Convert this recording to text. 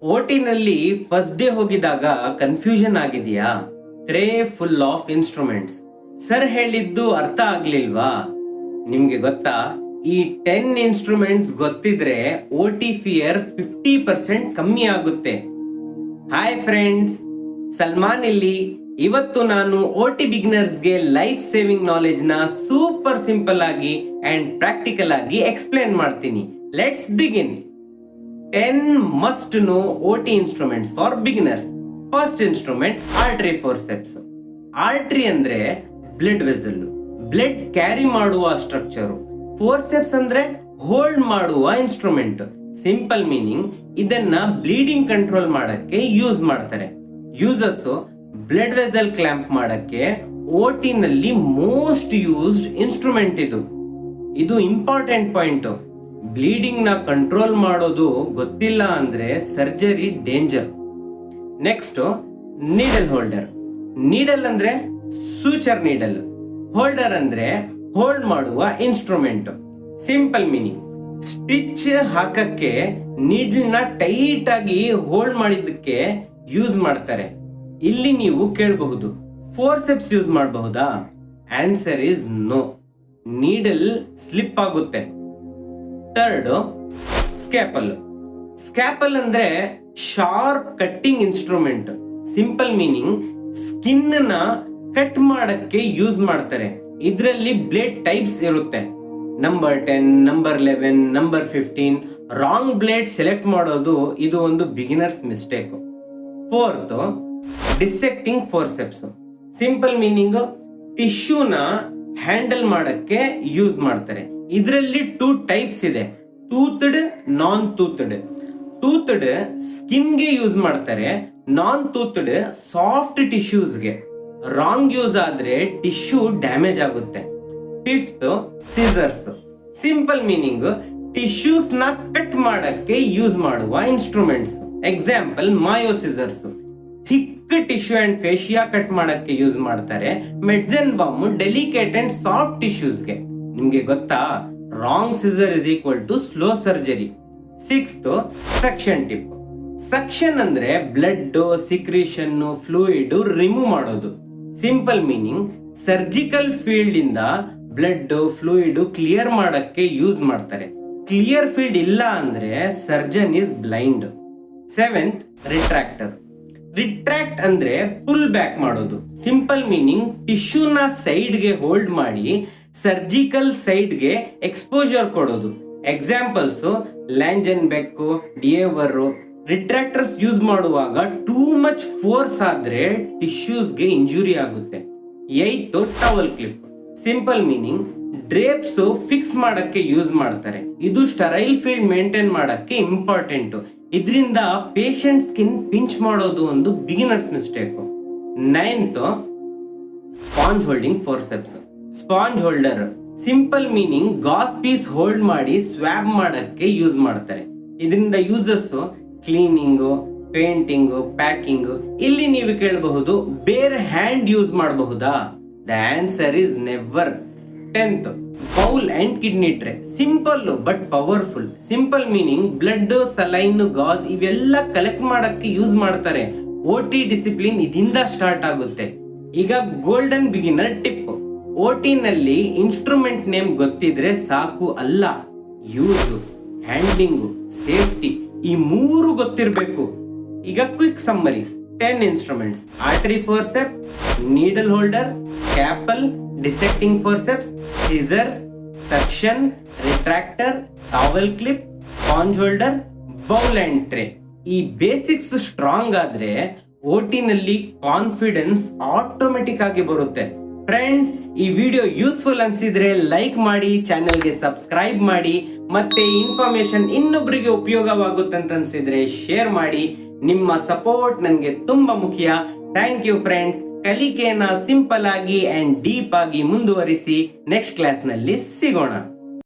ಓಟಿನಲ್ಲಿ first day ಹೋಗಿದಾಗ confusion ಆಗಿದೆಯಾ? Tray full of instruments. Sir ಹೇಳಿದ್ದು ಅರ್ಥ ಆಗ್ಲಿಲ್ವಾ? ನಿಮ್ಗೆ ಗೊತ್ತಾ, ಈ 10 ಇನ್ಸ್ಟ್ರೂಮೆಂಟ್ಸ್ ಗೊತ್ತಿದ್ರೆ ಓಟಿ ಫಿಯರ್ 50% ಕಮ್ಮಿ ಆಗುತ್ತೆ. ಹಾಯ್ ಫ್ರೆಂಡ್ಸ್, ಸಲ್ಮಾನ್ ಇಲ್ಲಿ. ಇವತ್ತು ನಾನು ಓಟಿ ಬಿಗಿನರ್ಸ್ಗೆ ಲೈಫ್ ಸೇವಿಂಗ್ ನಾಲೆಜ್ ನ ಸೂಪರ್ ಸಿಂಪಲ್ ಆಗಿ ಅಂಡ್ ಪ್ರಾಕ್ಟಿಕಲ್ ಆಗಿ ಎಕ್ಸ್ಪ್ಲೇನ್ ಮಾಡ್ತೀನಿ. Let's begin. 10 must know OT instruments for beginners. First instrument, artery forceps. Artery ಅಂದ್ರೆ ಬ್ಲಡ್ ವೆಸಲ್, ಬ್ಲಡ್ ಕ್ಯಾರಿ ಮಾಡುವ ಸ್ಟ್ರಕ್ಚರ್. ಫೋರ್ಸೆಪ್ಸ್ ಅಂದ್ರೆ ಹೋಲ್ಡ್ ಮಾಡುವ ಇನ್ಸ್ಟ್ರೂಮೆಂಟ್. ಸಿಂಪಲ್ ಮೀನಿಂಗ್, ಇದನ್ನ bleeding control ಮಾಡಕ್ಕೆ ಯೂಸ್ ಮಾಡ್ತಾರೆ. ಯೂಸಸ್ ಬ್ಲಡ್ ವೆಸಲ್ ಕ್ಲ್ಯಾಂಪ್ ಮಾಡಕ್ಕೆ OT ನಲ್ಲಿ most used instrument ಇದು ಇಂಪಾರ್ಟೆಂಟ್ ಪಾಯಿಂಟ್. ಬ್ಲೀಡಿಂಗ್ ನ ಕಂಟ್ರೋಲ್ ಮಾಡೋದು ಗೊತ್ತಿಲ್ಲ ಅಂದ್ರೆ surgery danger. Next, needle holder. Needle ಅಂದ್ರೆ ಸೂಚರ್ ನೀಡಲ್, ಹೋಲ್ಡರ್ ಅಂದ್ರೆ ಹೋಲ್ಡ್ ಮಾಡುವ ಇನ್ಸ್ಟ್ರೂಮೆಂಟ್. ಸಿಂಪಲ್ ಮೀನಿಂಗ್, ಸ್ಟಿಚ್ ಹಾಕಕ್ಕೆ ನೀಡಲ್ ನ ಟೈಟ್ ಆಗಿ ಹೋಲ್ಡ್ ಮಾಡಿದ್ದಕ್ಕೆ ಯೂಸ್ ಮಾಡ್ತಾರೆ. ಇಲ್ಲಿ ನೀವು ಕೇಳಬಹುದು, ಫೋರ್ಸೆಪ್ಸ್ ಯೂಸ್ ಮಾಡಬಹುದಾ? Answer is no, needle slip ಆಗುತ್ತೆ. Third, scalpel. ಸ್ಕ್ಯಾಪಲ್ ಅಂದ್ರೆ sharp cutting instrument. Simple meaning, skin ನ ಕಟ್ ಮಾಡಕ್ಕೆ ಯೂಸ್ ಮಾಡ್ತಾರೆ. ಇದರಲ್ಲಿ ಬ್ಲೇಡ್ ಟೈಪ್ಸ್ ಇರುತ್ತೆ, number 10, number 11, number 15. Wrong blade select ಮಾಡೋದು ಇದು ಒಂದು beginners mistake. Fourth, dissecting forceps. Simple meaning, ಟಿಶ್ಯೂನ ಹ್ಯಾಂಡಲ್ ಮಾಡಕ್ಕೆ ಯೂಸ್ ಮಾಡ್ತಾರೆ. ಇದರಲ್ಲಿ 2 ಟೈಪ್ಸ್ ಇದೆ, ಟೂತ್ಡ್, ನಾನ್ ಟೂತ್ಡ್. ಟೂತ್ಡ್ ಸ್ಕಿನ್ಗೆ ಯೂಸ್ ಮಾಡ್ತಾರೆ, ನಾನ್ ಟೂತ್ಡ್ ಸಾಫ್ಟ್ ಟಿಶ್ಯೂಸ್ಗೆ. ರಾಂಗ್ ಯೂಸ್ ಆದ್ರೆ ಟಿಶ್ಯೂ ಡ್ಯಾಮೇಜ್ ಆಗುತ್ತೆ. Fifth, scissors. Simple meaning, tissues ನ ಕಟ್ ಮಾಡಕ್ಕೆ ಯೂಸ್ ಮಾಡುವ instruments. Example, Mayo scissors thick tissue and fascia cut ಮಾಡಕ್ಕೆ ಯೂಸ್ ಮಾಡ್ತಾರೆ. Metzenbaum delicate and soft ಟಿಶ್ಯೂಸ್ಗೆ. ನಿಮ್ಗೆ ಗೊತ್ತಾ, wrong scissor is equal to slow surgery. Sixth, suction tip. Suction ಅಂದ್ರೆ blood, secretion, fluid remove ಮಾಡೋದು. Simple meaning, surgical field ಇಂದ blood, fluid clear ಮಾಡಕ್ಕೆ use ಮಾಡ್ತಾರೆ. ಕ್ಲಿಯರ್ ಫೀಲ್ಡ್ ಇಲ್ಲ ಅಂದ್ರೆ surgeon is blind. Seventh, retractor. Retract ಅಂದ್ರೆ pull back ಮಾಡೋದು. Simple meaning, ಟಿಶ್ಯೂನ ಸೈಡ್ಗೆ ಹೋಲ್ಡ್ ಮಾಡಿ ಸರ್ಜಿಕಲ್ ಸೈಡ್ಗೆ ಎಕ್ಸ್ಪೋಜರ್ ಕೊಡೋದು. Examples, Langenbeck, Deaver. Retractors use ಮಾಡುವಾಗ ಟೂ ಮಚ್ ಫೋರ್ಸ್ ಆದ್ರೆ ಟಿಶ್ಯೂಸ್ಗೆ ಇಂಜುರಿ ಆಗುತ್ತೆ. Eighth, towel clip. Simple meaning, drapes fix ಮಾಡಕ್ಕೆ ಯೂಸ್ ಮಾಡ್ತಾರೆ. ಇದು ಸ್ಟರೈಲ್ ಫೀಲ್ಡ್ ಮೇಂಟೈನ್ ಮಾಡಕ್ಕೆ ಇಂಪಾರ್ಟೆಂಟ್. ಇದರಿಂದ ಪೇಷಂಟ್ ಸ್ಕಿನ್ ಪಿಂಚ್ ಮಾಡೋದು ಒಂದು beginners mistake. Ninth, sponge holding forceps. Sponge holder. Simple meaning, gauze piece hold ಮಾಡಿ ಸ್ವ್ಯಾಬ್ ಮಾಡಕ್ಕೆ ಯೂಸ್ ಮಾಡ್ತಾರೆ. ಇದರಿಂದ ಯೂಸಸ್ ಕ್ಲೀನಿಂಗ್, ಪೇಂಟಿಂಗ್, ಪ್ಯಾಕಿಂಗ್. ಇಲ್ಲಿ ನೀವು ಕೇಳಬಹುದು, ಬೇರೆ ಹ್ಯಾಂಡ್ ಯೂಸ್ ಮಾಡಬಹುದಾ? The answer is never. 10th, bowl and kidney tray. Simple but powerful. Simple meaning, blood, saline, Gauss ಇವೆಲ್ಲ ಕಲೆಕ್ಟ್ ಮಾಡಕ್ಕೆ ಯೂಸ್ ಮಾಡ್ತಾರೆ. ಓಟಿ ಡಿಸಿಪ್ಲಿನ್ ಇದರಿಂದ ಸ್ಟಾರ್ಟ್ ಆಗುತ್ತೆ. ಈಗ ಗೋಲ್ಡನ್ ಬಿಗಿನರ್ ಟಿಪ್. ಓಟಿ ನಲ್ಲಿ ಇನ್ಸ್ಟ್ರೂಮೆಂಟ್ ನೇಮ್ ಗೊತ್ತಿದ್ರೆ ಸಾಕು ಅಲ್ಲ, ಯೂಸ್, ಹ್ಯಾಂಡ್ಲಿಂಗ್, ಸೇಫ್ಟಿ ಈ 3 ಗೊತ್ತಿರಬೇಕು. ಈಗ quick summary. 10 instruments: artery forcep, needle holder, scalpel, dissecting forceps, scissors, suction, retractor, towel clip, sponge holder, bowl and tray. ಈ ಬೇಸಿಕ್ಸ್ ಸ್ಟ್ರಾಂಗ್ ಆದ್ರೆ OT ನಲ್ಲಿ ಕಾನ್ಫಿಡೆನ್ಸ್ ಆಟೋಮೆಟಿಕ್ ಆಗಿ ಬರುತ್ತೆ. ಫ್ರೆಂಡ್ಸ್, ಈ ವಿಡಿಯೋ ಯೂಸ್ಫುಲ್ ಅನ್ಸಿದ್ರೆ ಲೈಕ್ ಮಾಡಿ, ಚಾನೆಲ್ಗೆ ಸಬ್ಸ್ಕ್ರೈಬ್ ಮಾಡಿ, ಮತ್ತೆ ಇನ್ಫಾರ್ಮೇಶನ್ ಇನ್ನೊಬ್ಬರಿಗೆ ಉಪಯೋಗವಾಗುತ್ತಂತ ಅನ್ಸಿದ್ರೆ ಶೇರ್ ಮಾಡಿ. ನಿಮ್ಮ ಸಪೋರ್ಟ್ ನನಗೆ ತುಂಬಾ ಮುಖ್ಯ. Thank you friends. ಕಲಿಕೆಯನ್ನ ಸಿಂಪಲ್ ಆಗಿ ಅಂಡ್ ಡೀಪ್ ಆಗಿ ಮುಂದುವರಿಸಿ. ನೆಕ್ಸ್ಟ್ ಕ್ಲಾಸ್ ನಲ್ಲಿ ಸಿಗೋಣ.